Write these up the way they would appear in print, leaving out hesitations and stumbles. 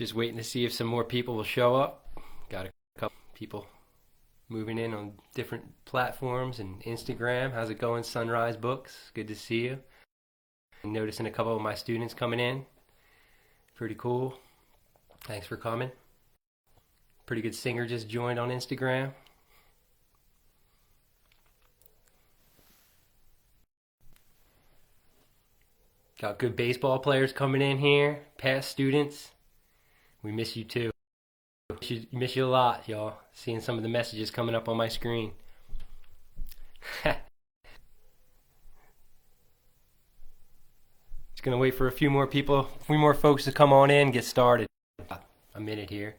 Just waiting to see if some more people will show up. Got a couple people moving in on different platforms and Instagram. How's it going, Sunrise Books? Good to see you. Noticing a couple of my students coming in. Pretty cool. Thanks for coming. Pretty good singer just joined on Instagram. Got good baseball players coming in here, past students. We miss you too. Miss you a lot, y'all. Seeing some of the messages coming up on my screen. Just gonna wait for a few more folks to come on in, get started. A minute here.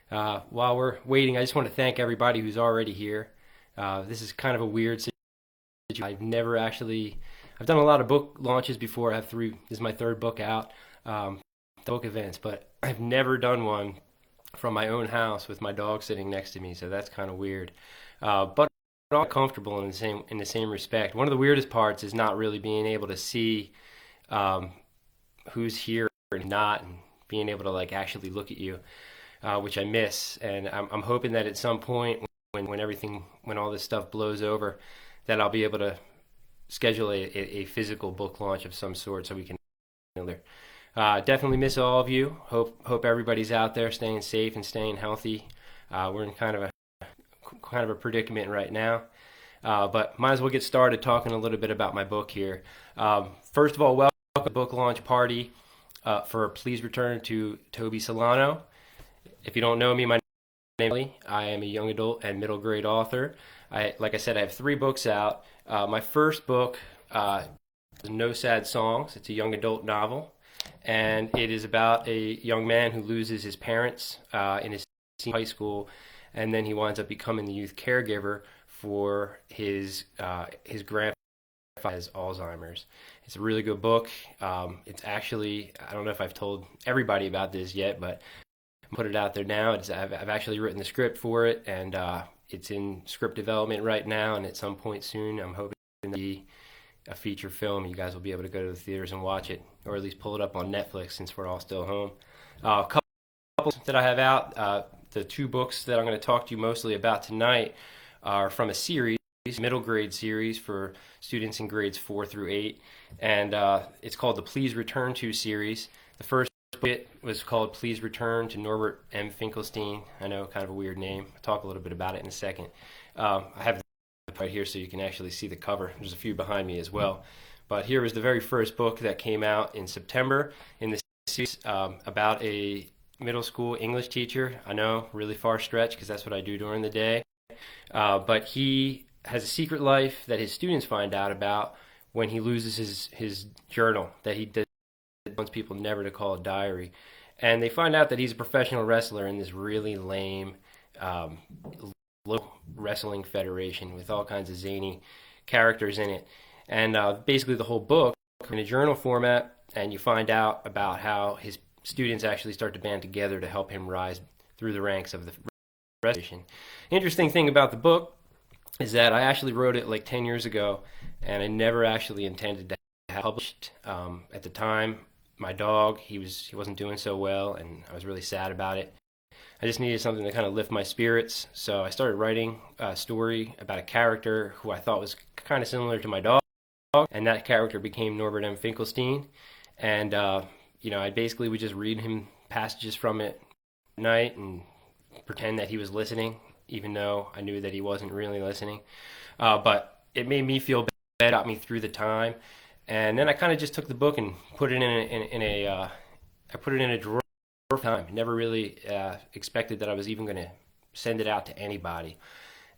While we're waiting, I just want to thank everybody who's already here. This is kind of a weird situation. I've done a lot of book launches before. I have 3. This is my 3rd book out. Book events, but I've never done one from my own house with my dog sitting next to me, so that's kind of weird. But all comfortable in the same respect. One of the weirdest parts is not really being able to see who's here and not, and being able to like actually look at you, which I miss. And I'm hoping that at some point when all this stuff blows over, that I'll be able to schedule a physical book launch of some sort so we can definitely miss all of you. Hope everybody's out there staying safe and staying healthy. We're in kind of a predicament right now, but might as well get started talking a little bit about my book here. First of all, welcome to the book launch party for Please Return to Toby Solano. If you don't know me, my name is Morelli. I am a young adult and middle grade author. Like I said, I have 3 books out. My first book is No Sad Songs. It's a young adult novel, and it is about a young man who loses his parents in his high school, and then he winds up becoming the youth caregiver for his grandfather who has Alzheimer's. It's a really good book. It's actually, I don't know if I've told everybody about this yet, but I put it out there now. I've actually written the script for it, and it's in script development right now, and at some point soon I'm hoping to be a feature film. You guys will be able to go to the theaters and watch it, or at least pull it up on Netflix since we're all still home. A couple that I have out, the 2 books that I'm going to talk to you mostly about tonight are from a series, middle grade series for students in grades 4 through 8, and it's called the Please Return To series. The first bit was called Please Return to Norbert M. Finkelstein. I know, kind of a weird name. I'll talk a little bit about it in a second. I have it right here so you can actually see the cover. There's a few behind me as well. But here was the very first book that came out in September in the series about a middle school English teacher. I know, really far stretch because that's what I do during the day. But he has a secret life that his students find out about when he loses his journal that he did. Wants people never to call a diary, and they find out that he's a professional wrestler in this really lame local wrestling federation with all kinds of zany characters in it. And basically the whole book in a journal format, and you find out about how his students actually start to band together to help him rise through the ranks of the federation. Interesting thing about the book is that I actually wrote it like 10 years ago, and I never actually intended to have it published. At the time, my dog, he wasn't doing so well, and I was really sad about it. I just needed something to kind of lift my spirits, so I started writing a story about a character who I thought was kind of similar to my dog, and that character became Norbert M. Finkelstein. And I basically would just read him passages from it at night and pretend that he was listening, even though I knew that he wasn't really listening. But it made me feel bad, got me through the time. And then I kind of just took the book and put it in a drawer for time. Never really expected that I was even going to send it out to anybody.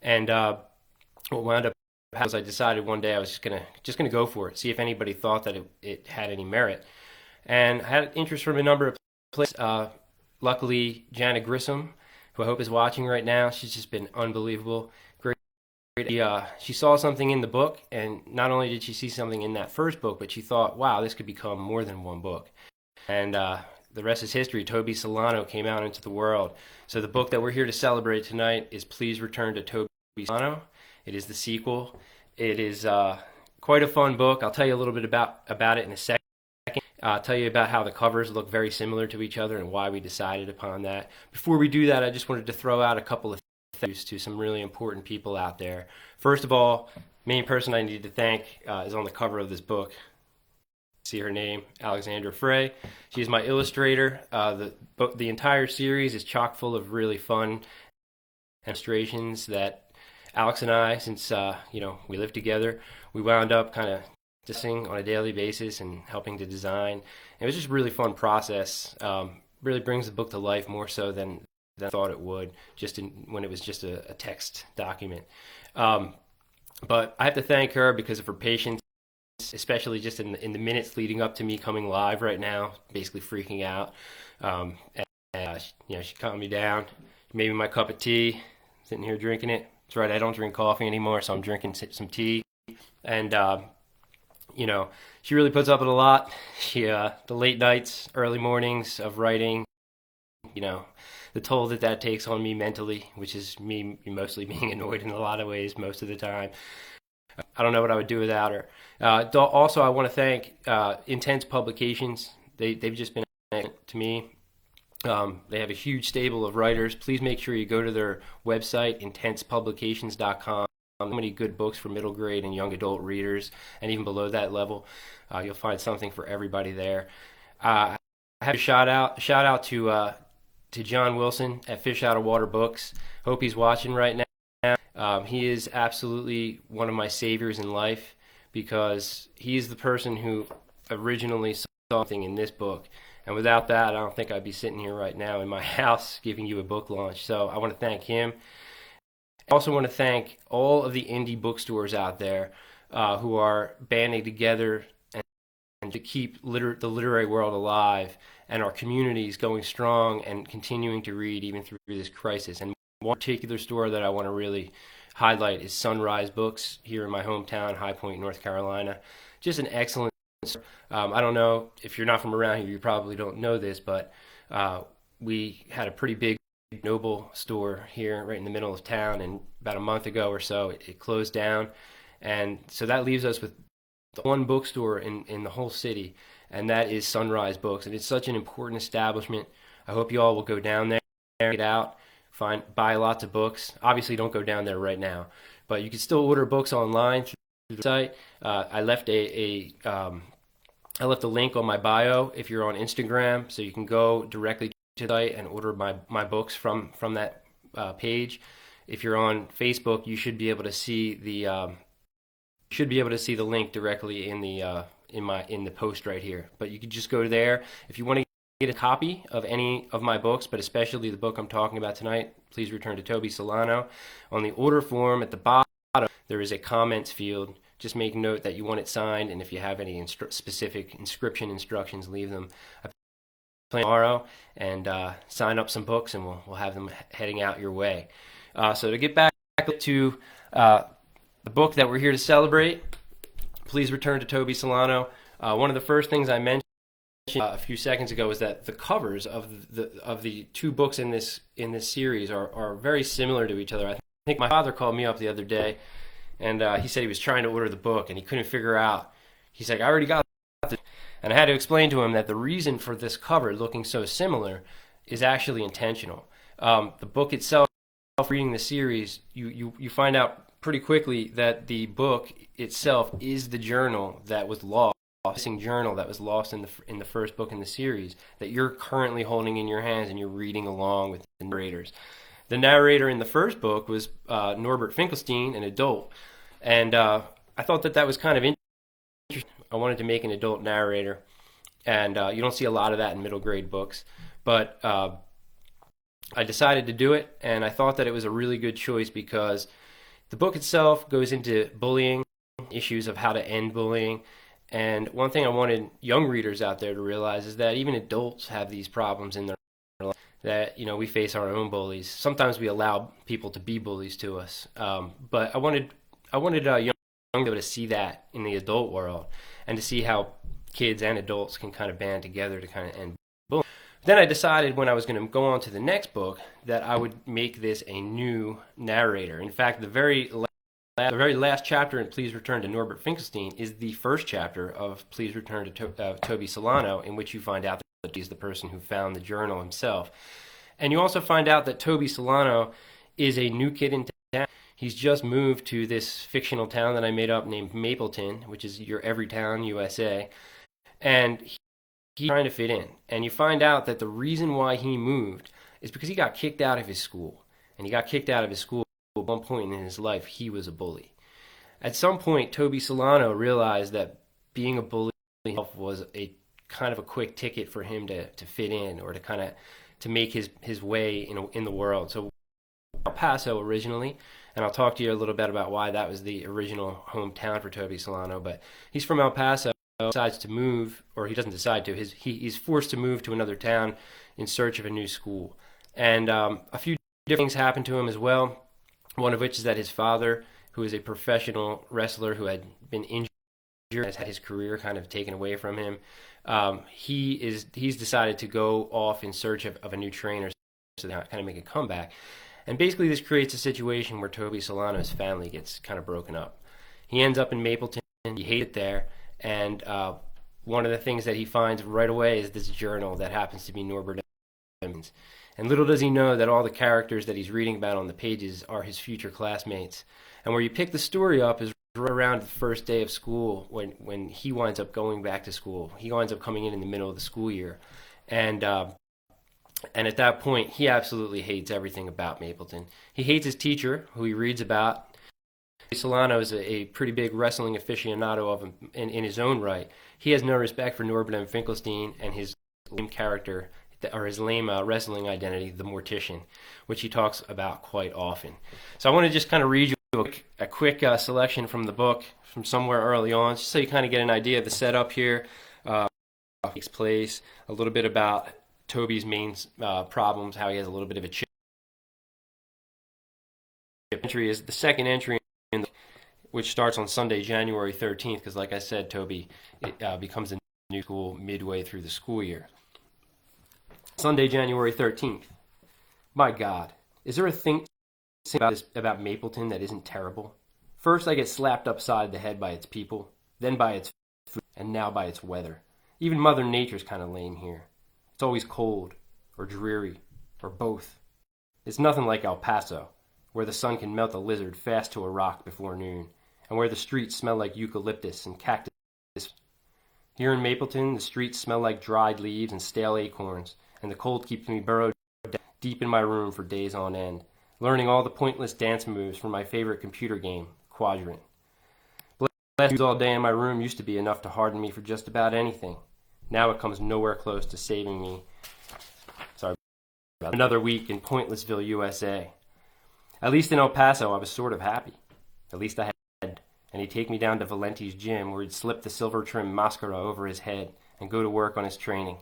And what wound up happening was I decided one day I was just gonna go for it, see if anybody thought that it had any merit. And I had interest from a number of places. Luckily, Jana Grissom, who I hope is watching right now, she's just been unbelievable. She saw something in the book, and not only did she see something in that first book, but she thought, wow, this could become more than one book. And the rest is history. Toby Solano came out into the world. So the book that we're here to celebrate tonight is Please Return to Toby Solano. It is the sequel. It is quite a fun book. I'll tell you a little bit about it in a second. tell you about how the covers look very similar to each other and why we decided upon that. Before we do that, I just wanted to throw out a couple of thanks to some really important people out there. First of all, main person I need to thank is on the cover of this book. See her name, Alexandra Frey. She's my illustrator. The entire series is chock full of really fun illustrations that Alex and I, since we lived together, we wound up kind of discussing on a daily basis and helping to design. It was just a really fun process. Really brings the book to life more so than I thought it would, when it was just a text document. But I have to thank her because of her patience, especially just in the minutes leading up to me coming live right now, basically freaking out. She calmed me down, made me my cup of tea, sitting here drinking it. That's right, I don't drink coffee anymore, so I'm drinking some tea. And, she really puts up with a lot. The late nights, early mornings of writing, the toll that takes on me mentally, which is me mostly being annoyed in a lot of ways most of the time. I don't know what I would do without her. Also, I want to thank Intense Publications. They've just been excellent to me. They have a huge stable of writers. Please make sure you go to their website, intensepublications.com. So many good books for middle grade and young adult readers, and even below that level. You'll find something for everybody there. I have a shout out to John Wilson at Fish Out of Water Books. Hope he's watching right now. He is absolutely one of my saviors in life because he's the person who originally saw something in this book. And without that, I don't think I'd be sitting here right now in my house giving you a book launch. So I want to thank him. I also want to thank all of the indie bookstores out there who are banding together and to keep the literary world alive and our communities going strong and continuing to read even through this crisis. And one particular store that I want to really highlight is Sunrise Books here in my hometown, High Point, North Carolina. Just an excellent store. I don't know, if you're not from around here, you probably don't know this, but we had a pretty big Noble store here right in the middle of town, and about a month ago or so it closed down, and so that leaves us with one bookstore in the whole city, and that is Sunrise Books, and it's such an important establishment. I hope you all will go down there, get out, buy lots of books. Obviously don't go down there right now, but you can still order books online through the site. I left a link on my bio if you're on Instagram, so you can go directly to the site and order my books from that page. If you're on Facebook, you should be able to see the link directly in the post right here. But you can just go there if you want to get a copy of any of my books, but especially the book I'm talking about tonight. Please return to Toby Solano. On the order form at the bottom, there is a comments field. Just make note that you want it signed, and if you have any specific inscription instructions, leave them. Tomorrow and sign up some books, and we'll have them heading out your way. So to get back to the book that we're here to celebrate, please return to Toby Solano. One of the first things I mentioned a few seconds ago is that the covers of the two books in this series are very similar to each other. I think my father called me up the other day, and he said he was trying to order the book and he couldn't figure out. He's like, I already got it. And I had to explain to him that the reason for this cover looking so similar is actually intentional. The book itself, reading the series, you find out pretty quickly that the book itself is the journal that was lost, missing journal that was lost in the first book in the series that you're currently holding in your hands and you're reading along with the narrators. The narrator in the first book was Norbert Finkelstein, an adult, and I thought that was kind of interesting. I wanted to make an adult narrator, and you don't see a lot of that in middle grade books, but I decided to do it, and I thought that it was a really good choice because the book itself goes into bullying, issues of how to end bullying, and one thing I wanted young readers out there to realize is that even adults have these problems in their life, that we face our own bullies. Sometimes we allow people to be bullies to us, but I wanted young people to see that in the adult world and to see how kids and adults can kind of band together to kind of end bullying. Then I decided when I was going to go on to the next book that I would make this a new narrator. In fact, the very the very last chapter in Please Return to Norbert Finkelstein is the first chapter of Please Return to Toby Solano, in which you find out that he's the person who found the journal himself. And you also find out that Toby Solano is a new kid in town. He's just moved to this fictional town that I made up named Mapleton, which is your Everytown, USA. And he's trying to fit in. And you find out that the reason why he moved is because he got kicked out of his school. And he got kicked out of his school at one point in his life. He was a bully. At some point, Toby Solano realized that being a bully was a kind of a quick ticket for him to fit in, or to kind of to make his way in the world. So El Paso originally, and I'll talk to you a little bit about why that was the original hometown for Toby Solano, but he's from El Paso, decides to move, or he doesn't decide to, he's forced to move to another town in search of a new school. And a few different things happen to him as well, one of which is that his father, who is a professional wrestler who had been injured, has had his career kind of taken away from him. He's decided to go off in search of a new trainer, so they kind of make a comeback. And basically this creates a situation where Toby Solano's family gets kind of broken up. He ends up in Mapleton, he hates it there, and one of the things that he finds right away is this journal that happens to be Norbert Emmons. And little does he know that all the characters that he's reading about on the pages are his future classmates. And where you pick the story up is right around the first day of school, when he winds up going back to school. He winds up coming in the middle of the school year. And at that point, he absolutely hates everything about Mapleton. He hates his teacher, who he reads about. Solano is a pretty big wrestling aficionado of him in his own right. He has no respect for Norbert M. Finkelstein and his lame character, or his lame wrestling identity, the Mortician, which he talks about quite often. So I want to just kind of read you a quick selection from the book from somewhere early on, just so you kind of get an idea of the setup here. Takes place, a little bit about Toby's main problems, how he has a little bit of a chip. Entry is the second entry, which starts on Sunday, January 13th, because like I said, Toby becomes a new school midway through the school year. Sunday, January 13th. My God, is there a thing about Mapleton that isn't terrible? First, I get slapped upside the head by its people, then by its food, and now by its weather. Even Mother Nature's kind of lame here. It's always cold, or dreary, or both. It's nothing like El Paso, where the sun can melt a lizard fast to a rock before noon, and where the streets smell like eucalyptus and cactus. Here in Mapleton, the streets smell like dried leaves and stale acorns, and the cold keeps me burrowed deep in my room for days on end, learning all the pointless dance moves from my favorite computer game, Quadrant. Blast all day in my room used to be enough to harden me for just about anything. Now it comes nowhere close to saving me. Sorry about another week in Pointlessville, USA. At least in El Paso, I was sort of happy. At least I had. And he'd take me down to Valenti's gym, where he'd slip the silver-trimmed mascara over his head and go to work on his training.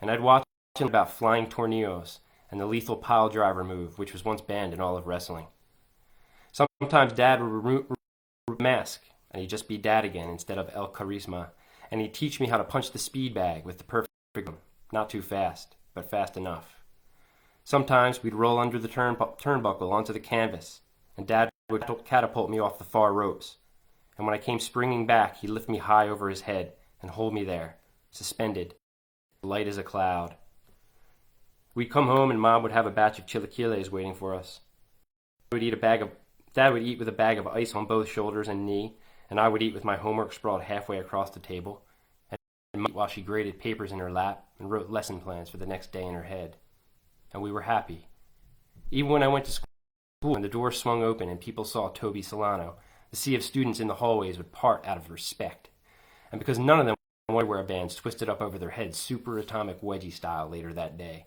And I'd watch him about flying tornillos and the lethal pile driver move, which was once banned in all of wrestling. Sometimes Dad would remove the mask, and he'd just be Dad again instead of El Charisma, and he'd teach me how to punch the speed bag with the perfect rhythm, not too fast, but fast enough. Sometimes we'd roll under the turnbuckle onto the canvas, and Dad would catapult me off the far ropes. And when I came springing back, he'd lift me high over his head and hold me there, suspended, light as a cloud. We'd come home and Mom would have a batch of chilaquiles waiting for us. Dad would eat with a bag of ice on both shoulders and knee, and I would eat with my homework sprawled halfway across the table, and Mom while she graded papers in her lap and wrote lesson plans for the next day in her head. And we were happy. Even when I went to school and the door swung open and people saw Toby Solano, the sea of students in the hallways would part out of respect. And because none of them wanted to wear bands twisted up over their heads super atomic wedgie style later that day.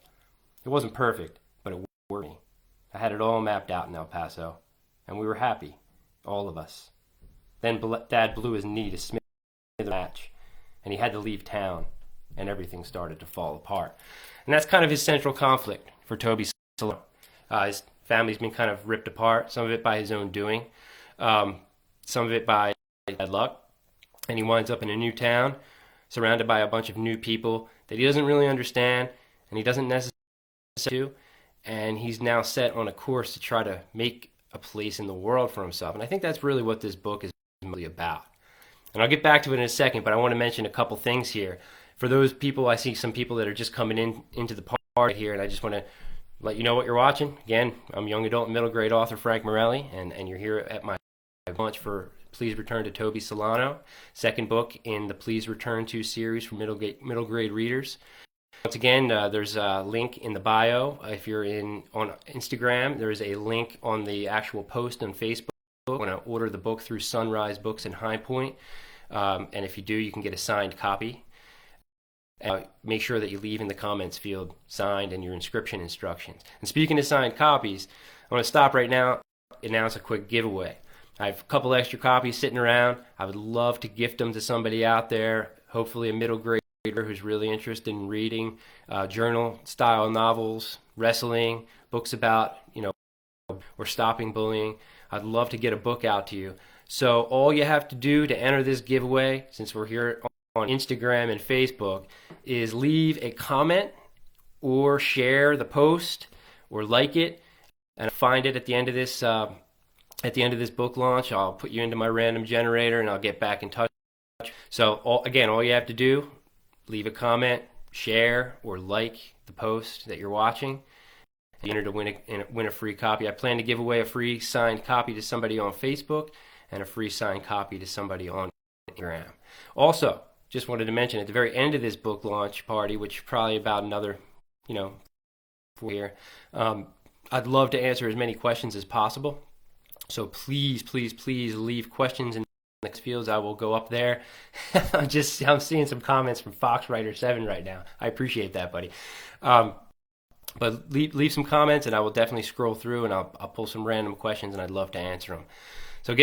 It wasn't perfect, but it worked me. I had it all mapped out in El Paso, and we were happy, all of us. Then Dad blew his knee to smith the match, and he had to leave town, and everything started to fall apart. And that's kind of his central conflict for Toby Solano. His family's been kind of ripped apart, some of it by his own doing, some of it by bad luck, and he winds up in a new town, surrounded by a bunch of new people that he doesn't really understand, and he doesn't necessarily to, and he's now set on a course to try to make a place in the world for himself. And I think that's really what this book is really about. And I'll get back to it in a second, but I want to mention a couple things here. For those people, I see some people that are just coming into the part here, and I just want to let you know what you're watching. Again, I'm young adult and middle grade author Frank Morelli, and you're here at my launch for Please Return to Toby Solano, second book in the Please Return to series for middle grade readers. Once again, there's a link in the bio. If you're on Instagram, there's a link on the actual post on Facebook. You want to order the book through Sunrise Books in High Point, and if you do, you can get a signed copy. Make sure that you leave in the comments field signed and your inscription instructions. And speaking of signed copies, I want to stop right now and announce a quick giveaway. I have a couple extra copies sitting around. I would love to gift them to somebody out there, hopefully a middle grader who's really interested in reading journal-style novels, wrestling, books about, or stopping bullying. I'd love to get a book out to you. So all you have to do to enter this giveaway, since we're here on Instagram and Facebook, is leave a comment or share the post or like it, and find it at the end of this book launch. I'll put you into my random generator and I'll get back in touch. So all you have to do, leave a comment, share, or like the post that you're watching. You enter to win a free copy. I plan to give away a free signed copy to somebody on Facebook and a free signed copy to somebody on Instagram. Also, just wanted to mention at the very end of this book launch party, which is probably about another, 4 years, I'd love to answer as many questions as possible. So please, please, please leave questions in the next fields. I will go up there. I'm seeing some comments from Foxwriter7 right now. I appreciate that, buddy. But leave some comments, and I will definitely scroll through, and I'll pull some random questions, and I'd love to answer them. So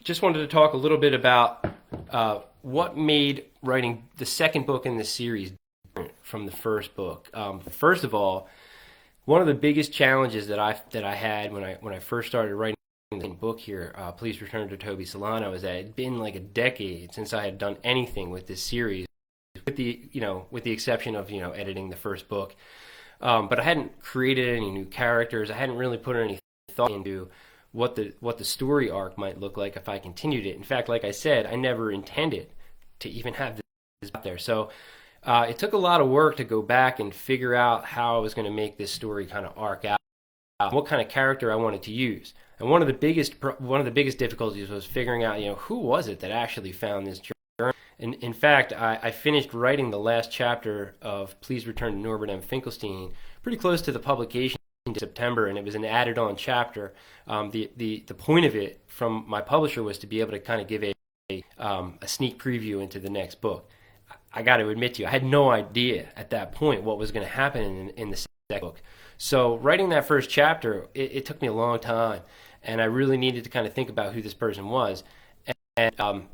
just wanted to talk a little bit about what made writing the second book in this series different from the first book. First of all, one of the biggest challenges that I had when I first started writing the book here, Please Return to Toby Solano, is that it had been like a decade since I had done anything with this series, with the exception of editing the first book. But I hadn't created any new characters. I hadn't really put any thought into what the story arc might look like if I continued it. In fact, like I said, I never intended to even have this out there. So it took a lot of work to go back and figure out how I was going to make this story kind of arc out, what kind of character I wanted to use. And one of the biggest difficulties was figuring out, who was it that actually found this journal. And in fact, I finished writing the last chapter of Please Return to Norbert M. Finkelstein pretty close to the publication in September, and it was an added-on chapter. The point of it from my publisher was to be able to kind of give a sneak preview into the next book. I got to admit to you, I had no idea at that point what was going to happen in the second book. So writing that first chapter, it took me a long time, and I really needed to kind of think about who this person was. And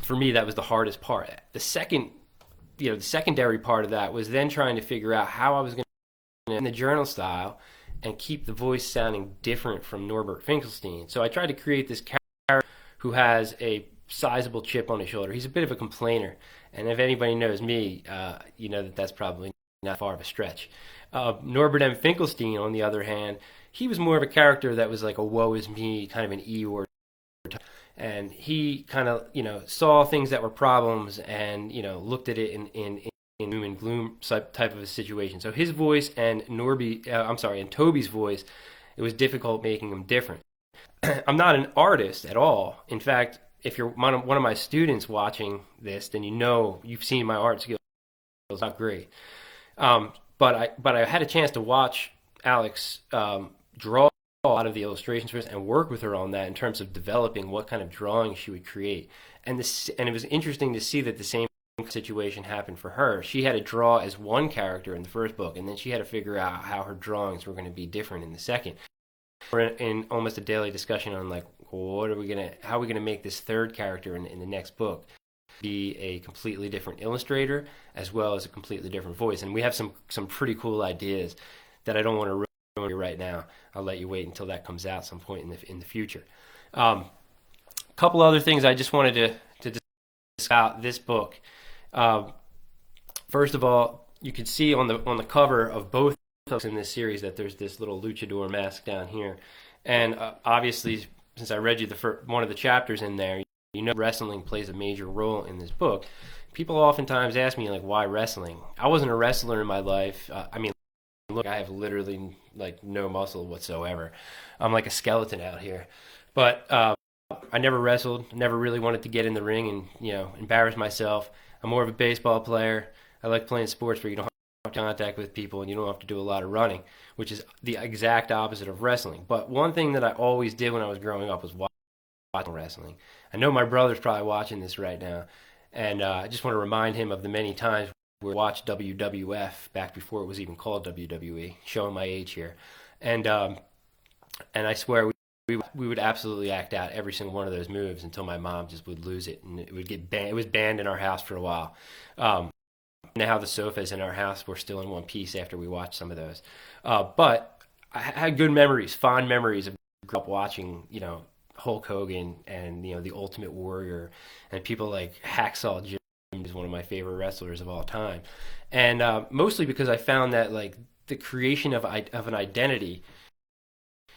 for me, that was the hardest part. The secondary part of that was then trying to figure out how I was going to in the journal style and keep the voice sounding different from Norbert Finkelstein. So I tried to create this character who has a sizable chip on his shoulder. He's a bit of a complainer, and if anybody knows me, you know that that's probably not far of a stretch. Norbert M. Finkelstein, on the other hand, he was more of a character that was like a woe is me, kind of an Eeyore, and he kind of saw things that were problems and looked at it in doom and gloom type of a situation. So his voice and Toby's voice, it was difficult making them different. I'm not an artist at all. In fact, if you're one of my students watching this, then you've seen my art skills. It's not great. But I had a chance to watch Alex draw a lot of the illustrations for us and work with her on that in terms of developing what kind of drawing she would create. And it was interesting to see that the same situation happened for her. She had to draw as one character in the first book, and then she had to figure out how her drawings were going to be different in the second. We're in almost a daily discussion on like, how are we going to make this third character in the next book be a completely different illustrator as well as a completely different voice. And we have some pretty cool ideas that I don't want to ruin you right now. I'll let you wait until that comes out some point in the future. A couple other things I just wanted to discuss about this book. First of all, you can see on the cover of both folks in this series that there's this little luchador mask down here, and obviously, since I read you one of the chapters in there, you know wrestling plays a major role in this book. People oftentimes ask me like, why wrestling? I wasn't a wrestler in my life. I mean, look, I have literally like no muscle whatsoever. I'm like a skeleton out here. But I never wrestled, never really wanted to get in the ring and, embarrass myself. I'm more of a baseball player. I like playing sports where you don't have contact with people and you don't have to do a lot of running, which is the exact opposite of wrestling. But one thing that I always did when I was growing up was watching wrestling. I know my brother's probably watching this right now, and I just want to remind him of the many times we watched WWF back before it was even called WWE, showing my age here. And I swear we would absolutely act out every single one of those moves until my mom just would lose it, and it would get banned. It was banned in our house for a while. Now the sofas in our house were still in one piece after we watched some of those. But I had good memories, fond memories of growing up watching, Hulk Hogan and, the Ultimate Warrior, and people like Hacksaw Jim is one of my favorite wrestlers of all time. And mostly because I found that like the creation of an identity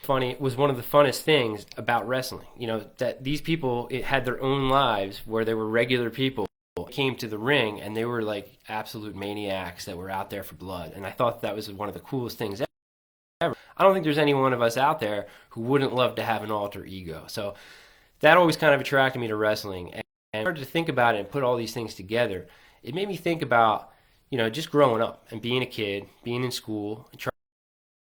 funny was one of the funnest things about wrestling. That these people had their own lives where they were regular people, came to the ring and they were like absolute maniacs that were out there for blood. And I thought that was one of the coolest things ever. I don't think there's any one of us out there who wouldn't love to have an alter ego. So that always kind of attracted me to wrestling. And I started to think about it and put all these things together. It made me think about, just growing up and being a kid, being in school, and trying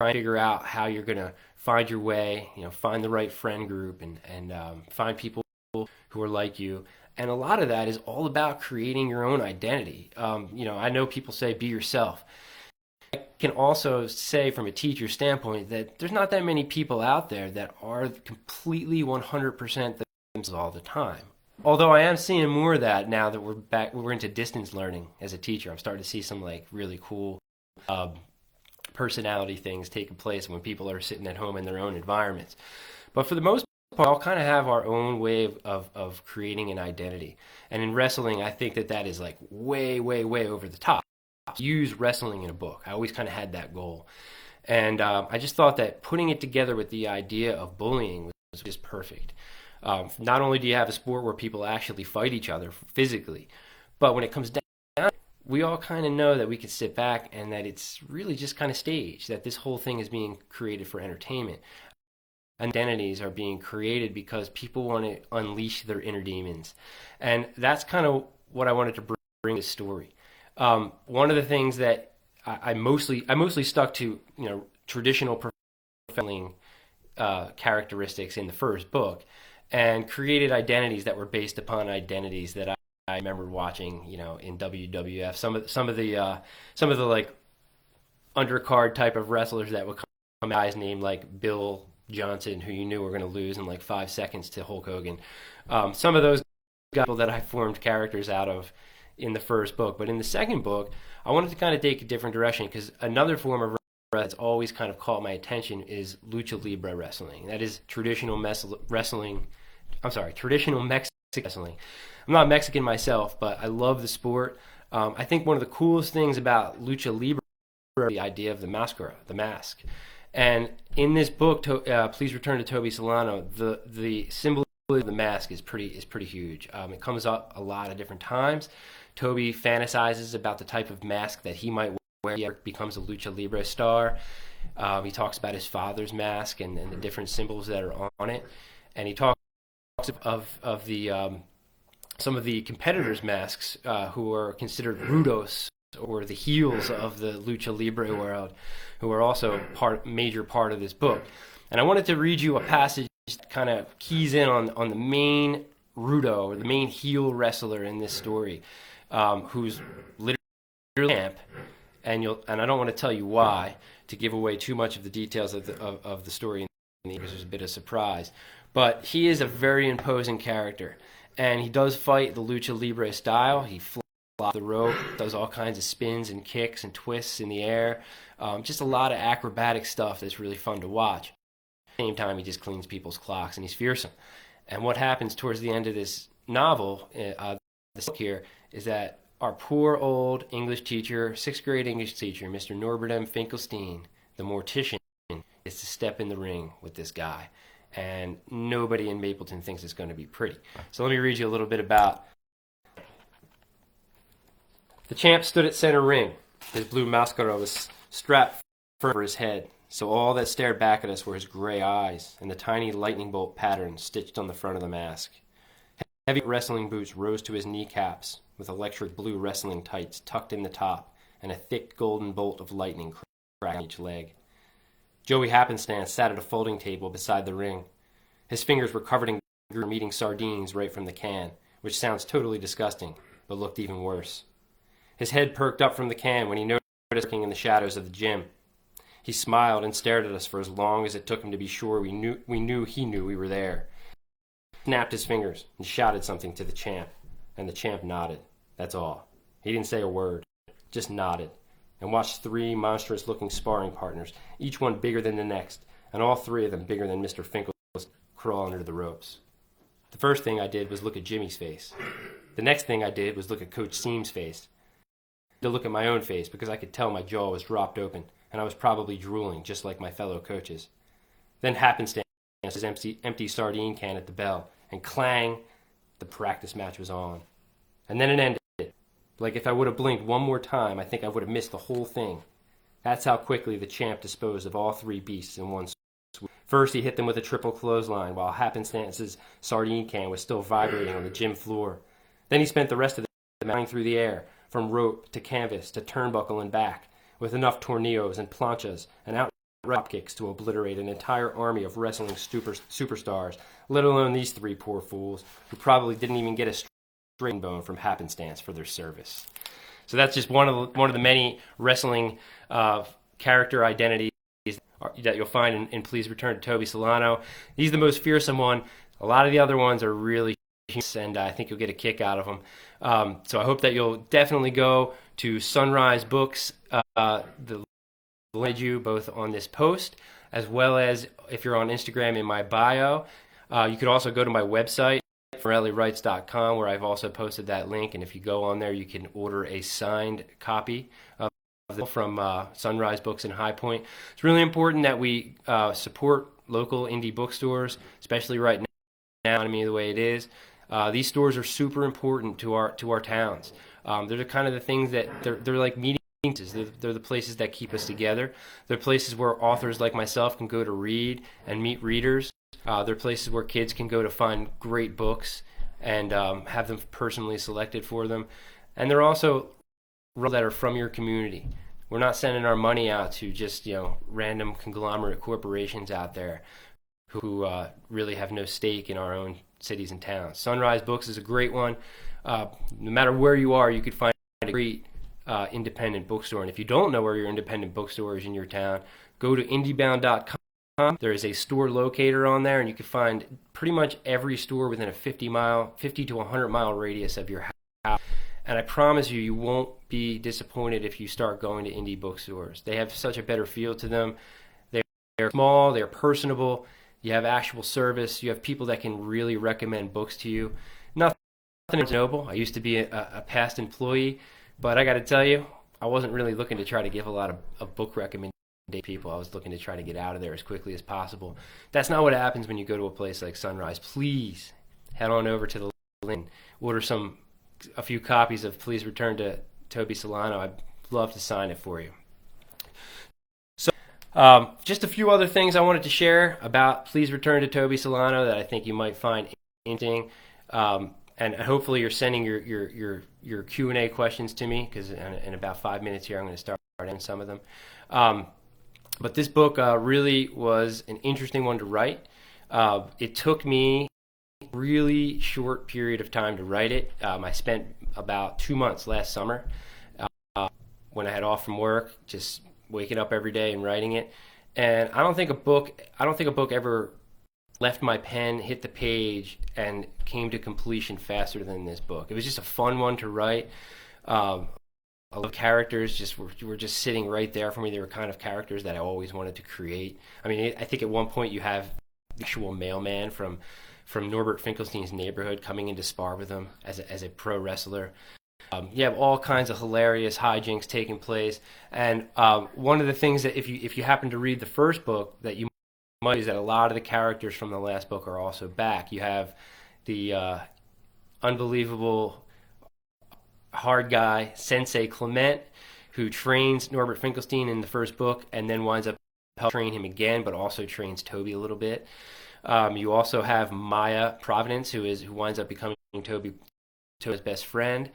to figure out how you're going to find your way, find the right friend group and find people who are like you. And a lot of that is all about creating your own identity. I know people say be yourself. I can also say from a teacher standpoint that there's not that many people out there that are completely 100% themselves all the time. Although I am seeing more of that now that we're into distance learning as a teacher. I'm starting to see some like really cool personality things taking place when people are sitting at home in their own environments. But for the most part, I'll kind of have our own way of creating an identity. And in wrestling, I think that is like way, way, way over the top. Use wrestling in a book. I always kind of had that goal. And I just thought that putting it together with the idea of bullying was just perfect. Not only do you have a sport where people actually fight each other physically, but when it comes down, we all kind of know that we can sit back and that it's really just kind of staged, that this whole thing is being created for entertainment. Identities are being created because people want to unleash their inner demons. And that's kind of what I wanted to bring this story. One of the things that I mostly stuck to, traditional professional characteristics in the first book, and created identities that were based upon identities that I remember watching, in WWF. Some of the like undercard type of wrestlers that would come, guys named like Bill Johnson, who you knew were going to lose in like 5 seconds to Hulk Hogan. Some of those guys that I formed characters out of in the first book. But in the second book, I wanted to kind of take a different direction, because another form of wrestling that's always kind of caught my attention is lucha libre wrestling. That is traditional Mexican wrestling. I'm not Mexican myself, but I love the sport. I think one of the coolest things about lucha libre is the idea of the mascara, the mask. And in this book, Please Return to Toby Solano, the symbolism of the mask is pretty huge. It comes up a lot of different times. Toby fantasizes about the type of mask that he might wear when he becomes a lucha libre star. He talks about his father's mask and the different symbols that are on it. And he talks of the some of the competitors' masks who are considered rudos, or the heels of the lucha libre world, who are also major part of this book. And I wanted to read you a passage that kind of keys in on the main rudo, or the main heel wrestler in this story, who's literally a champ. And I don't want to tell you why, to give away too much of the details of the story, because there's a bit of surprise. But he is a very imposing character, and he does fight the lucha libre style. He flies off the rope, does all kinds of spins and kicks and twists in the air. Just a lot of acrobatic stuff that's really fun to watch. At the same time, he just cleans people's clocks, and he's fearsome. And what happens towards the end of this novel, this book here, is that our poor old English teacher, sixth grade English teacher, Mr. Norbert M. Finkelstein, the mortician, is to step in the ring with this guy. And nobody in Mapleton thinks it's going to be pretty. So let me read you a little bit about. The champ stood at center ring. His blue mascara was strapped over his head, so all that stared back at us were his gray eyes and the tiny lightning bolt pattern stitched on the front of the mask. Heavy wrestling boots rose to his kneecaps, with electric blue wrestling tights tucked in the top and a thick golden bolt of lightning cracking each leg. Joey Happenstance sat at a folding table beside the ring. His fingers were covered in from eating sardines right from the can, which sounds totally disgusting, but looked even worse. His head perked up from the can when he noticed lurking in the shadows of the gym. He smiled and stared at us for as long as it took him to be sure he knew we were there. He snapped his fingers and shouted something to the champ, and the champ nodded. That's all. He didn't say a word, just nodded, and watched three monstrous-looking sparring partners, each one bigger than the next, and all three of them bigger than Mr. Finkelstein, crawl under the ropes. The first thing I did was look at Jimmy's face. The next thing I did was look at Coach Seam's face. To look at my own face because I could tell my jaw was dropped open, and I was probably drooling just like my fellow coaches. Then Happenstance his empty sardine can at the bell, and clang, the practice match was on. And then it ended. Like if I would have blinked one more time, I think I would have missed the whole thing. That's how quickly the champ disposed of all three beasts in one swoop. First, he hit them with a triple clothesline while Happenstance's sardine can was still vibrating on the gym floor. Then he spent the rest of the match through the air, from rope to canvas to turnbuckle and back, with enough tornillos and planchas and outright drop kicks to obliterate an entire army of wrestling superstars, let alone these three poor fools who probably didn't even get a straight bone from Happenstance for their service. So that's just one of the many wrestling character identities that you'll find in Please Return to Toby Solano. He's the most fearsome one. A lot of the other ones are really humorous, and I think you'll get a kick out of them. So I hope that you'll definitely go to Sunrise Books, the link you both on this post, as well as if you're on Instagram in my bio. You could also go to my website, morellywrites.com, where I've also posted that link, and if you go on there you can order a signed copy of from Sunrise Books in High Point. It's really important that we support local indie bookstores, especially right now, economy the way it is. These stores are super important to our towns. They're the kind of the things that they're like meeting. They're the places that keep us together. They're places where authors like myself can go to read and meet readers. They're places where kids can go to find great books and have them personally selected for them. And they're also that are from your community. We're not sending our money out to just random conglomerate corporations out there who really have no stake in our own cities and towns. Sunrise Books is a great one. No matter where you are, you could find a great independent bookstore. And if you don't know where your independent bookstore is in your town, go to indiebound.com. There is a store locator on there, and you can find pretty much every store within a 50 to 100 mile radius of your house. And I promise you, you won't be disappointed if you start going to indie bookstores. They have such a better feel to them. They're small, they're personable. You have actual service. You have people that can really recommend books to you. Nothing noble. I used to be a past employee, but I got to tell you, I wasn't really looking to try to give a lot of book recommendations to people. I was looking to try to get out of there as quickly as possible. That's not what happens when you go to a place like Sunrise. Please head on over to the link, order a few copies of Please Return to Toby Solano. I'd love to sign it for you. So, just a few other things I wanted to share about Please Return to Toby Solano that I think you might find interesting. And hopefully you're sending your Q&A questions to me, because in about 5 minutes here I'm going to start answering some of them. But this book really was an interesting one to write. It took me a really short period of time to write it. I spent about 2 months last summer when I had off from work, just waking up every day and writing it. And I don't think a book ever left my pen, hit the page, and came to completion faster than this book. It was just a fun one to write. A lot of characters were just sitting right there for me. They were kind of characters that I always wanted to create. I mean, I think at one point you have the actual mailman from Norbert Finkelstein's neighborhood coming in to spar with him as a pro wrestler. You have all kinds of hilarious hijinks taking place, and one of the things that if you happen to read the first book that you might is that a lot of the characters from the last book are also back. You have the unbelievable hard guy Sensei Clement, who trains Norbert Finkelstein in the first book, and then winds up helping train him again, but also trains Toby a little bit. You also have Maya Providence, who winds up becoming Toby's best friend.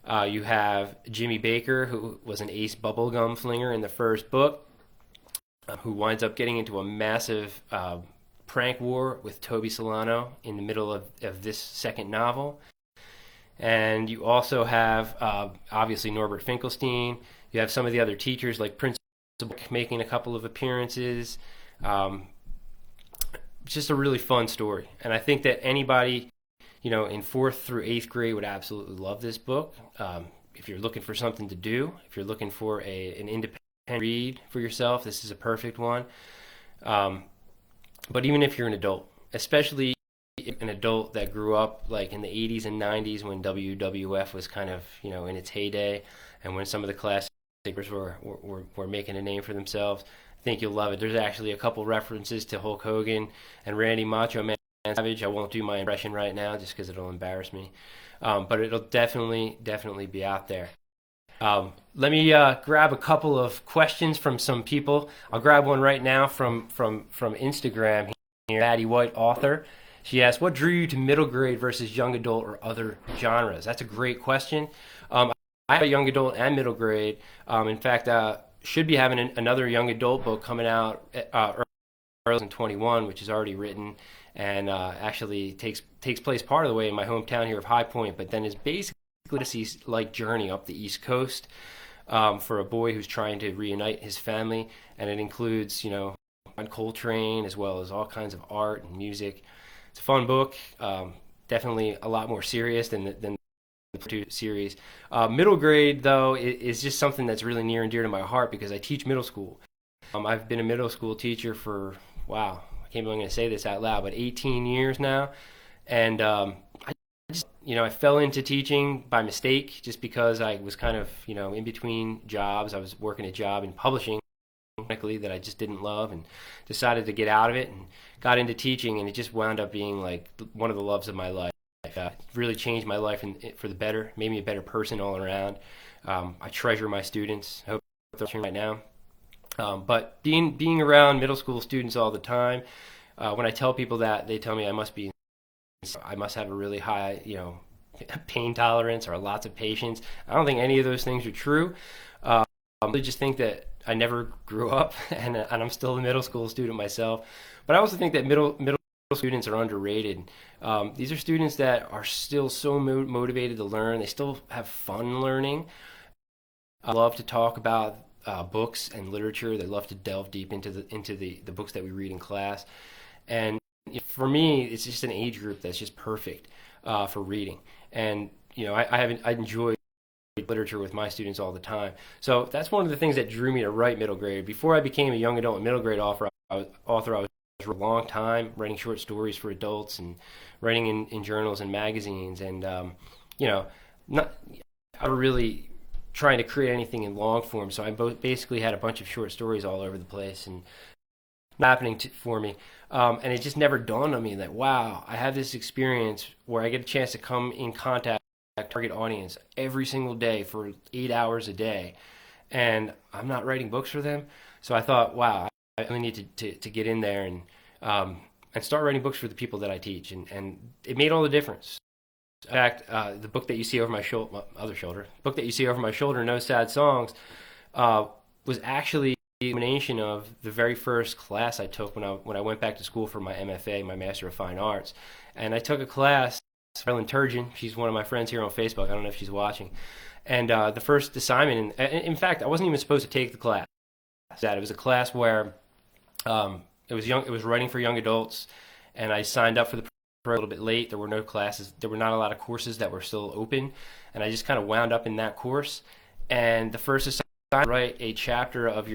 You have Jimmy Baker, who was an ace bubblegum flinger in the first book, who winds up getting into a massive prank war with Toby Solano in the middle of this second novel. And you also have, obviously, Norbert Finkelstein. You have some of the other teachers, like Principal making a couple of appearances. It's just a really fun story. And I think that anybody, in 4th through 8th grade would absolutely love this book. If you're looking for something to do, if you're looking for an independent read for yourself, this is a perfect one. But even if you're an adult, especially an adult that grew up like in the 80s and 90s when WWF was kind of, in its heyday, and when some of the classics were making a name for themselves, I think you'll love it. There's actually a couple references to Hulk Hogan and Randy Macho Man Savage. I won't do my impression right now just because it'll embarrass me, but it'll definitely be out there. Let me grab a couple of questions from some people. I'll grab one right now from Instagram here. Maddie White, author. She asked, what drew you to middle grade versus young adult or other genres? That's a great question. I have a young adult and middle grade. In fact, should be having another young adult book coming out early 2021, which is already written, and actually takes place part of the way in my hometown here of High Point, but then is basically a like journey up the East Coast for a boy who's trying to reunite his family, and it includes, on Coltrane as well as all kinds of art and music. It's a fun book, definitely a lot more serious than the two series. Middle grade, though, is just something that's really near and dear to my heart because I teach middle school. I've been a middle school teacher for, wow, I can't believe I'm going to say this out loud, but 18 years now. And I fell into teaching by mistake just because I was kind of, in between jobs. I was working a job in publishing that I just didn't love and decided to get out of it and got into teaching, and it just wound up being like one of the loves of my life. It really changed my life for the better, made me a better person all around. I treasure my students. I hope they're watching right now. But being around middle school students all the time, when I tell people that, they tell me I must have a really high, pain tolerance or lots of patience. I don't think any of those things are true. I just think that I never grew up, and I'm still a middle school student myself. But I also think that middle students are underrated. These are students that are still so motivated to learn. They still have fun learning. I love to talk about books and literature. They love to delve deep into the books that we read in class. And for me, it's just an age group that's just perfect for reading. And I enjoy literature with my students all the time. So that's one of the things that drew me to write middle grade. Before I became a young adult and middle grade author, I was for a long time writing short stories for adults and writing in journals and magazines, and not really trying to create anything in long form. So I basically had a bunch of short stories all over the place and not happening for me. And it just never dawned on me that, wow, I have this experience where I get a chance to come in contact with target audience every single day for 8 hours a day, and I'm not writing books for them. So I thought, wow, I really need to get in there and start writing books for the people that I teach, and it made all the difference. In fact, the book that you see over my book that you see over my shoulder, No Sad Songs, was actually the culmination of the very first class I took when I went back to school for my MFA, my Master of Fine Arts, and I took a class. Marilyn Turgeon, she's one of my friends here on Facebook. I don't know if she's watching. And the first assignment, in fact, I wasn't even supposed to take the class. It was a class where it was writing for young adults, and I signed up for the program a little bit late. There were no classes. There were not a lot of courses that were still open, and I just kind of wound up in that course. And the first assignment, write a chapter of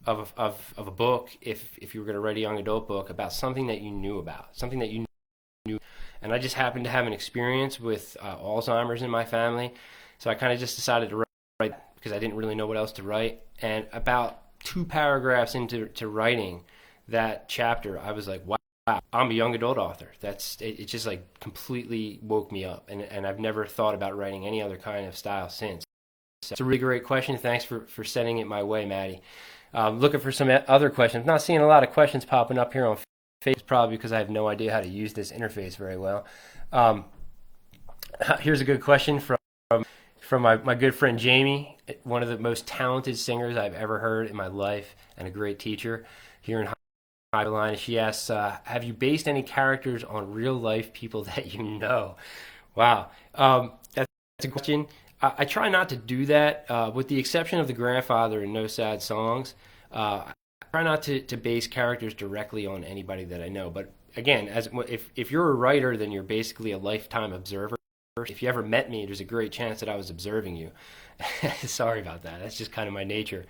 a book, if you were going to write a young adult book, about something that you knew about, something that you knew. And I just happened to have an experience with Alzheimer's in my family, So I kind of just decided to write because I didn't really know what else to write. And about 2 paragraphs into writing that chapter, I was like, wow, I'm a young adult author. It just like completely woke me up. And I've never thought about writing any other kind of style since. So it's a really great question. Thanks for sending it my way, Maddie. Looking for some other questions. Not seeing a lot of questions popping up here on Facebook, probably because I have no idea how to use this interface very well. Here's a good question from my good friend Jamie, one of the most talented singers I've ever heard in my life and a great teacher here in Carolina. She asks, have you based any characters on real life people that you know? Wow. That's a question. I try not to do that, with the exception of The Grandfather and No Sad Songs. I try not to base characters directly on anybody that I know. But again, if you're a writer, then you're basically a lifetime observer. If you ever met me, there's a great chance that I was observing you. Sorry about that. That's just kind of my nature.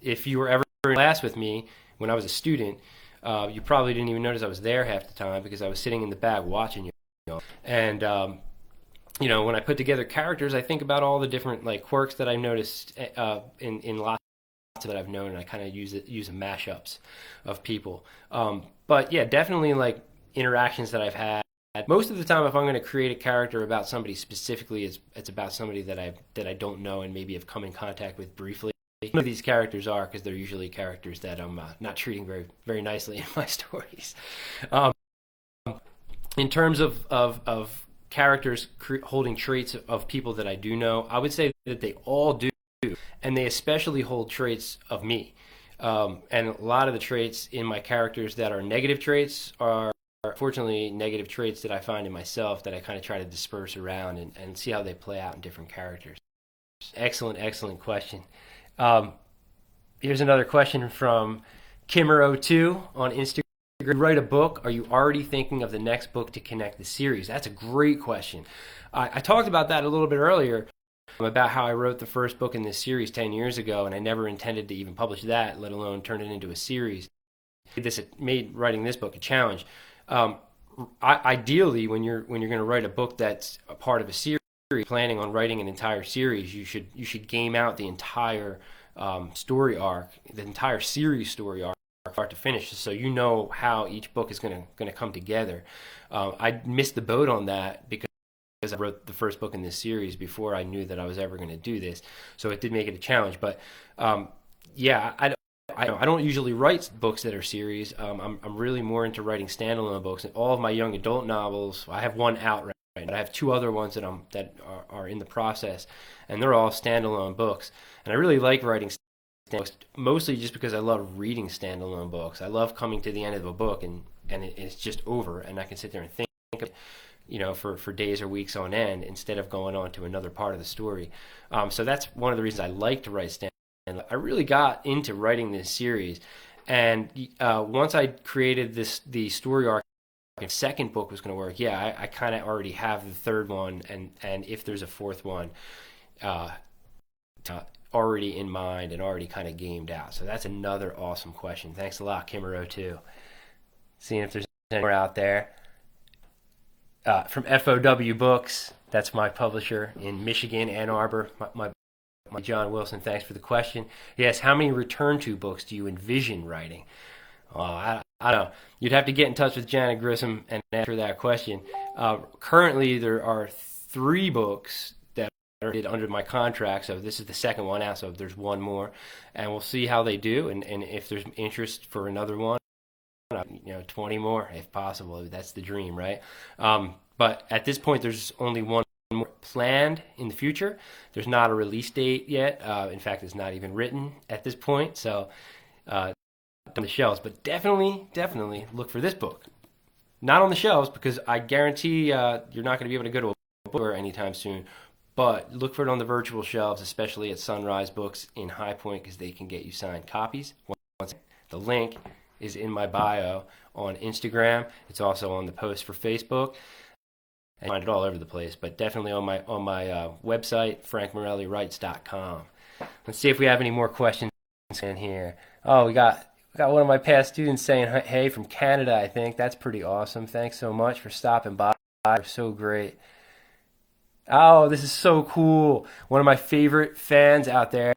If you were ever in class with me when I was a student, you probably didn't even notice I was there half the time because I was sitting in the back watching you. And when I put together characters, I think about all the different like quirks that I noticed in lots that I've known, and I kind of use mashups of people. But yeah, definitely like interactions that I've had. Most of the time, if I'm going to create a character about somebody specifically, it's about somebody that I don't know and maybe have come in contact with briefly. Some of these characters are because they're usually characters that I'm not treating very very nicely in my stories. In terms of characters holding traits of people that I do know, I would say that they all do, and they especially hold traits of me. And a lot of the traits in my characters that are negative traits are unfortunately negative traits that I find in myself that I kind of try to disperse around and see how they play out in different characters. Excellent question. Here's another question from Kimmer02 on Instagram. You write a book, are you already thinking of the next book to connect the series? That's a great question. I talked about that a little bit earlier, about how I wrote the first book in this series 10 years ago, and I never intended to even publish that, let alone turn it into a series. It made writing this book a challenge. Ideally, when you're going to write a book that's a part of a series, planning on writing an entire series, you should game out the entire story arc, the entire series story arc, start to finish, so you know how each book is going to come together. I missed the boat on that because I wrote the first book in this series before I knew that I was ever going to do this, so it did make it a challenge. But yeah, I don't usually write books that are series. I'm really more into writing standalone books. And all of my young adult novels, I have one out right now. I have 2 other ones that are in the process, and they're all standalone books. And I really like writing books, mostly just because I love reading standalone books. I love coming to the end of a book and it's just over, and I can sit there and think of it, for days or weeks on end instead of going on to another part of the story. So that's one of the reasons I like to write standalone. And I really got into writing this series, and once I created the story arc, the second book was going to work. Yeah, I kind of already have the third one, and if there's a fourth one, already in mind and already kind of gamed out. So that's another awesome question. Thanks a lot, Kimmer02. Seeing if there's any more out there. From FOW Books, that's my publisher in Michigan, Ann Arbor, my John Wilson, thanks for the question. Yes, how many return to books do you envision writing? I don't know. You'd have to get in touch with Janet Grissom and answer that question. Currently, there are 3 books that are under my contract, so this is the second one out, so there's one more, and we'll see how they do, and if there's interest for another one, 20 more if possible. That's the dream, right? But at this point, there's only one more planned in the future. There's not a release date yet. In fact, it's not even written at this point, so on the shelves. But definitely look for this book. Not on the shelves, because I guarantee you're not going to be able to go to a bookstore anytime soon, but look for it on the virtual shelves, especially at Sunrise Books in High Point, because they can get you signed copies. The link is in my bio on Instagram. It's also on the post for Facebook. I find it all over the place, but definitely on my website, frankmorellywrites.com. Let's see if we have any more questions in here. Oh, we got one of my past students saying hey from Canada, I think. That's pretty awesome. Thanks so much for stopping by. You're so great. Oh, this is so cool. One of my favorite fans out there.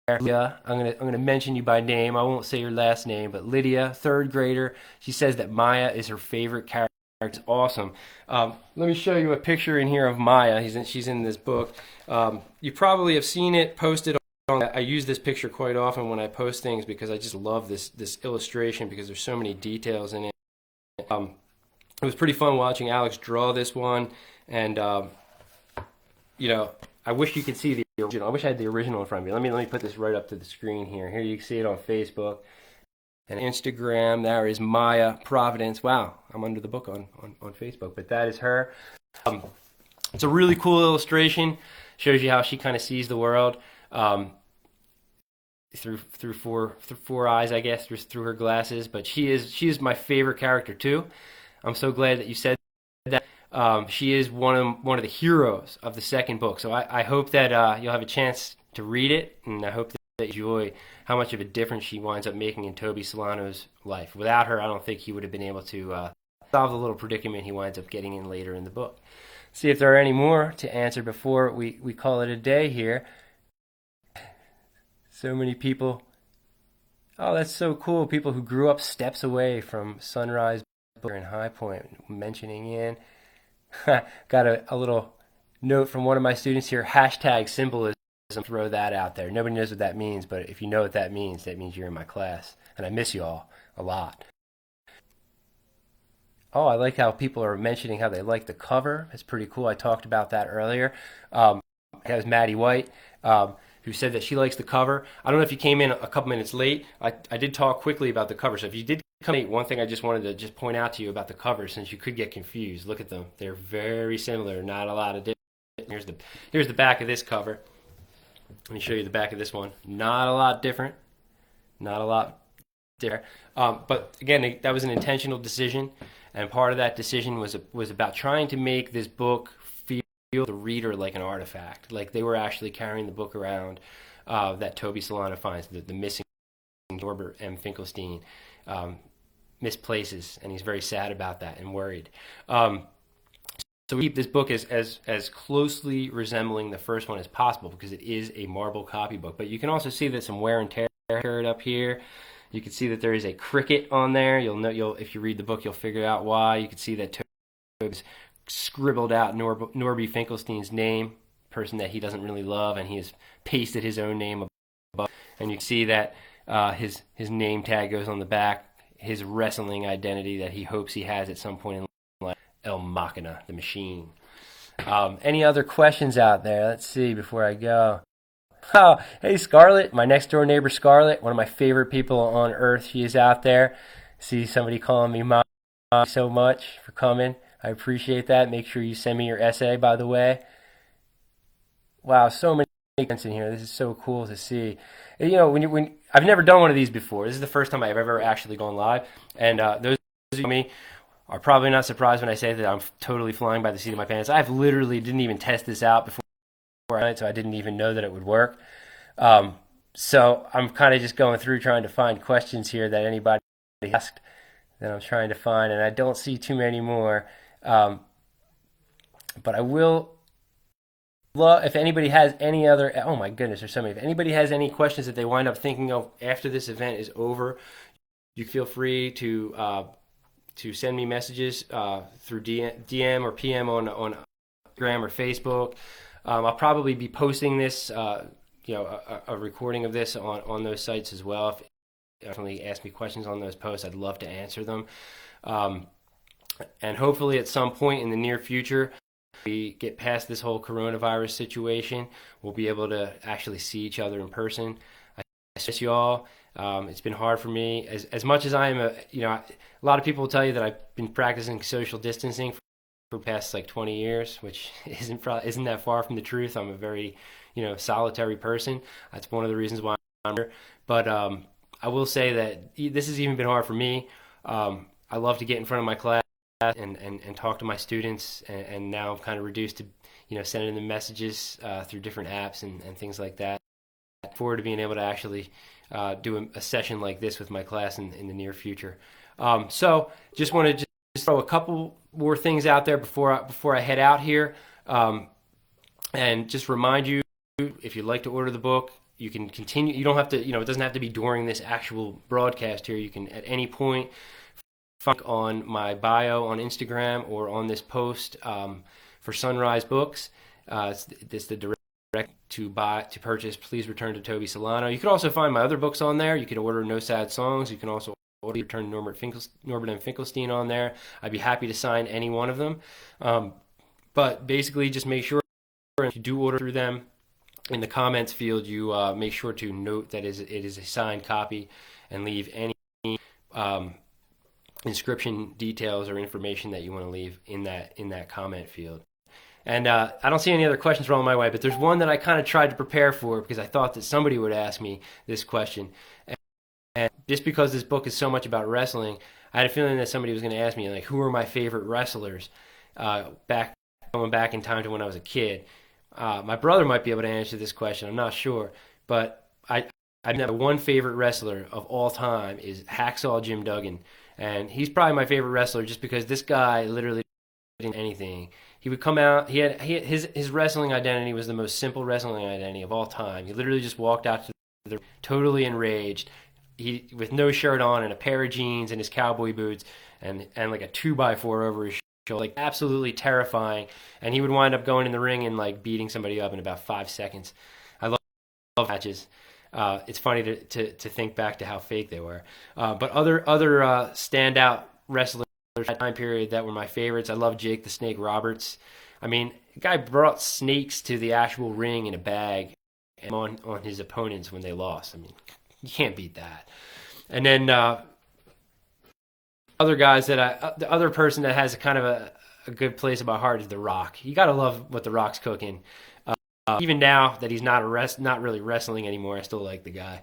Lydia, I'm gonna mention you by name. I won't say your last name, but Lydia, third grader. She says that Maya is her favorite character. It's awesome. Let me show you a picture in here of Maya. She's in this book. You probably have seen it posted on. I use this picture quite often when I post things because I just love this illustration because there's so many details in it. Um, it was pretty fun watching Alex draw this one, and I wish you could see the original. I wish I had the original in front of me. Let me put this right up to the screen here. Here you can see it on Facebook and Instagram. There is Maya Providence. Wow, I'm under the book on Facebook, but that is her. Um, it's a really cool illustration. Shows you how she kind of sees the world through four eyes, I guess, through her glasses. But she is my favorite character too. I'm so glad that you said that. She is one of the heroes of the second book. So I hope that you'll have a chance to read it, and I hope that you enjoy how much of a difference she winds up making in Toby Solano's life. Without her, I don't think he would have been able to solve the little predicament he winds up getting in later in the book. See if there are any more to answer before we call it a day here. So many people. Oh, that's so cool. People who grew up steps away from Sunrise in High Point mentioning in. Got a little note from one of my students here. Hashtag symbolism. Throw that out there. Nobody knows what that means, but if you know what that means you're in my class. And I miss you all a lot. Oh, I like how people are mentioning how they like the cover. It's pretty cool. I talked about that earlier. That was Maddie White, who said that she likes the cover. I don't know if you came in a couple minutes late. I did talk quickly about the cover. So if you did come late, one thing I just wanted to just point out to you about the cover, since you could get confused. Look at them. They're very similar. Not a lot of difference. Here's the back of this cover. Let me show you the back of this one. Not a lot different. Not a lot different. But again, that was an intentional decision, and part of that decision was about trying to make this book feel the reader like an artifact, like they were actually carrying the book around that Toby Solano finds, the missing Norbert M. Finkelstein misplaces, and he's very sad about that and worried. So we keep this book as closely resembling the first one as possible because it is a marble copybook. But you can also see that some wear and tear occurred up here. You can see that there is a cricket on there. If you read the book, you'll figure out why. You can see that Toby's scribbled out Norby Finkelstein's name, person that he doesn't really love, and he has pasted his own name above. And you can see that his name tag goes on the back, his wrestling identity that he hopes he has at some point in life. El Machina, the machine. Any other questions out there? Let's see before I go. Oh, hey, Scarlett, my next door neighbor, Scarlett, one of my favorite people on earth. She is out there. See somebody calling me mom. Thank you so much for coming. I appreciate that. Make sure you send me your essay, by the way. Wow, so many comments in here. This is so cool to see. When I've never done one of these before. This is the first time I've ever actually gone live, and those of me are probably not surprised when I say that I'm totally flying by the seat of my pants. I've literally didn't even test this out before, so I didn't even know that it would work. So I'm kind of just going through trying to find questions here that anybody asked that I'm trying to find, and I don't see too many more. But I will love if anybody has any other. Oh my goodness, there's so many. If anybody has any questions that they wind up thinking of after this event is over, you feel free to send me messages through DM or PM on Instagram or Facebook. I'll probably be posting this, a recording of this on those sites as well. If you definitely ask me questions on those posts, I'd love to answer them. And hopefully at some point in the near future, we get past this whole coronavirus situation, we'll be able to actually see each other in person. I miss you all. It's been hard for me as much as I am a lot of people will tell you that I've been practicing social distancing for the past like 20 years, which isn't that far from the truth. I'm a very, solitary person. That's one of the reasons why I'm here. But I will say that this has even been hard for me. I love to get in front of my class and talk to my students, and now I'm kind of reduced to, sending them messages through different apps and things like that. I look forward to being able to actually do a session like this with my class in the near future. So just want to just throw a couple more things out there before I head out here. And just remind you, if you'd like to order the book, you can continue. You don't have to, it doesn't have to be during this actual broadcast here. You can at any point find on my bio on Instagram or on this post for Sunrise Books. It's the direct to purchase Please Return to Toby Solano. You could also find my other books on there. You could order No Sad Songs. You can also order Return to Norbert M. Finkelstein on there. I'd be happy to sign any one of them. But basically, just make sure if you do order through them, in the comments field, you make sure to note that it is a signed copy and leave any inscription details or information that you want to leave in that comment field. And I don't see any other questions rolling my way, but there's one that I kind of tried to prepare for because I thought that somebody would ask me this question. And just because this book is so much about wrestling, I had a feeling that somebody was going to ask me, like, who are my favorite wrestlers going back in time to when I was a kid. My brother might be able to answer this question. I'm not sure. But I know one favorite wrestler of all time is Hacksaw Jim Duggan. And he's probably my favorite wrestler just because this guy literally didn't do anything. He would come out. His wrestling identity was the most simple wrestling identity of all time. He literally just walked out to the totally enraged, with no shirt on and a pair of jeans and his cowboy boots and like a 2x4 over his shoulder, like absolutely terrifying. And he would wind up going in the ring and like beating somebody up in about 5 seconds. I love matches. It's funny to think back to how fake they were. But other standout wrestlers that time period that were my favorites. I love Jake the Snake Roberts. I mean, the guy brought snakes to the actual ring in a bag and on his opponents when they lost. I mean, you can't beat that. And then other guys the other person that has kind of a good place in my heart is The Rock. You got to love what The Rock's cooking. Even now that he's not really wrestling anymore, I still like the guy.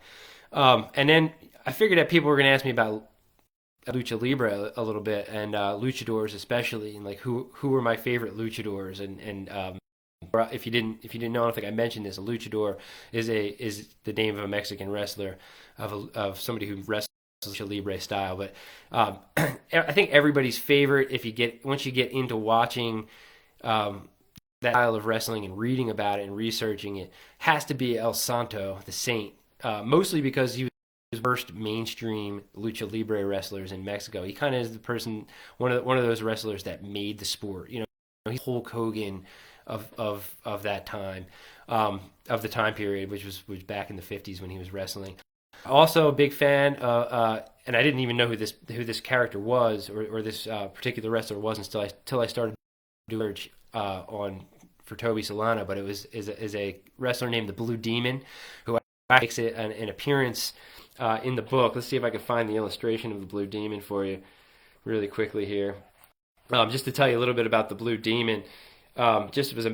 And then I figured that people were going to ask me about lucha libre a little bit, and luchadors especially, and like who were my favorite luchadors. And if you didn't know, I don't think I mentioned this. A luchador is the name of a Mexican wrestler of somebody who wrestles lucha libre style. But I think everybody's favorite, once you get into watching that style of wrestling and reading about it and researching it, has to be El Santo, the Saint. Mostly because he was first mainstream lucha libre wrestlers in Mexico. He kind of is the person, one of those wrestlers that made the sport. He's Hulk Hogan of that time, of the time period, which was back in the 50s when he was wrestling. Also a big fan, and I didn't even know who this character was or this particular wrestler was until I started doing research for Toby Solano. But it is a wrestler named the Blue Demon, who makes an appearance in the book. Let's see if I can find the illustration of the Blue Demon for you really quickly here. Just to tell you a little bit about the Blue Demon, just was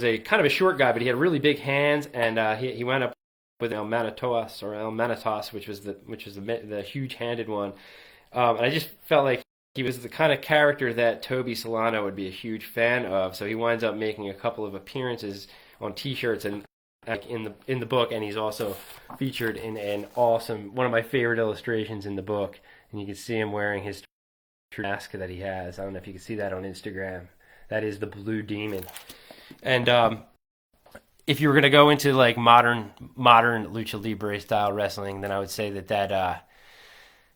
a kind of a short guy, but he had really big hands, and he wound up with El Manitas, which was the huge-handed one. And I just felt like he was the kind of character that Toby Solano would be a huge fan of. So he winds up making a couple of appearances on T-shirts and in the book, and he's also featured in an awesome, one of my favorite illustrations in the book. And you can see him wearing his mask that he has. I don't know if you can see that on Instagram. That is the Blue Demon. And if you were going to go into like modern lucha libre style wrestling, then I would say that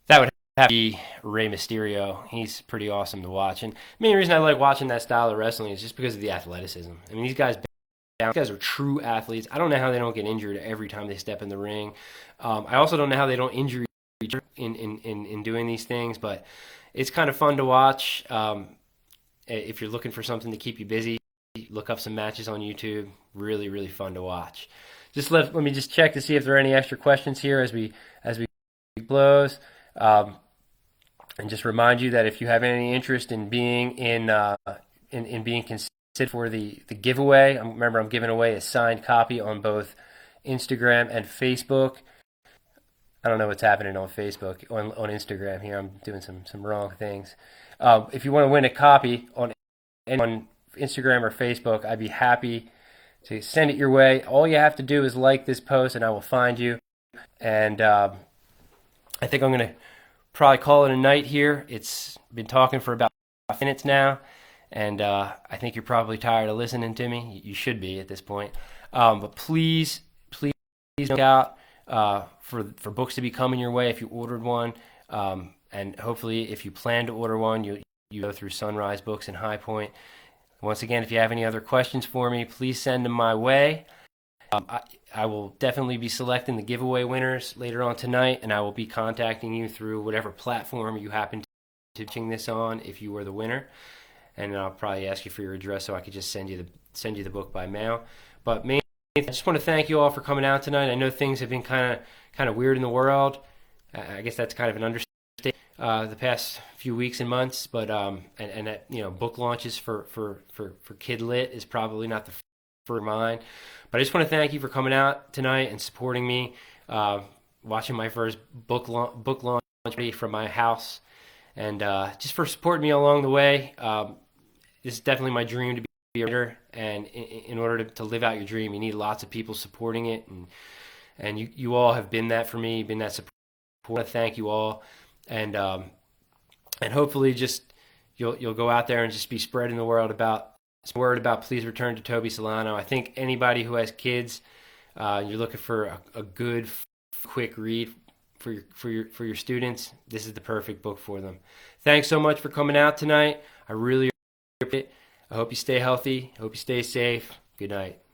would have to be Rey Mysterio. He's pretty awesome to watch. And the main reason I like watching that style of wrestling is just because of the athleticism. I mean, these guys are true athletes. I don't know how they don't get injured every time they step in the ring. I also don't know how they don't injure each other in doing these things, but it's kind of fun to watch. If you're looking for something to keep you busy, look up some matches on YouTube. Really, really fun to watch. Just let me just check to see if there are any extra questions here as we close. And just remind you that if you have any interest in being in being considered for the giveaway, remember I'm giving away a signed copy on both Instagram and Facebook. I don't know what's happening on Facebook, on Instagram here. I'm doing some wrong things. If you want to win a copy on Instagram or Facebook, I'd be happy to send it your way. All you have to do is like this post, and I will find you. And I think I'm going to probably call it a night here. It's been talking for about 5 minutes now, and I think you're probably tired of listening to me. You should be at this point. But please look out for books to be coming your way if you ordered one. And hopefully, if you plan to order one, you go through Sunrise Books in High Point. Once again, if you have any other questions for me, please send them my way. I will definitely be selecting the giveaway winners later on tonight, and I will be contacting you through whatever platform you happen to be watching this on if you were the winner. And I'll probably ask you for your address so I could just send you the book by mail. But mainly, I just want to thank you all for coming out tonight. I know things have been kind of weird in the world. I guess that's kind of an understatement. The past few weeks and months, but and that, you know, book launches for Kid Lit is probably not the for mine. But I just want to thank you for coming out tonight and supporting me, watching my first book launch from my house, and just for supporting me along the way. This is definitely my dream to be a writer, and in order to live out your dream, you need lots of people supporting it, and you all have been that for me, been that support. I want to thank you all. And hopefully just you'll go out there and just be spreading the word about Please Return to Toby Solano. I think anybody who has kids, you're looking for a good, quick read for your students, this is the perfect book for them. Thanks so much for coming out tonight. I really appreciate it. I hope you stay healthy. I hope you stay safe. Good night.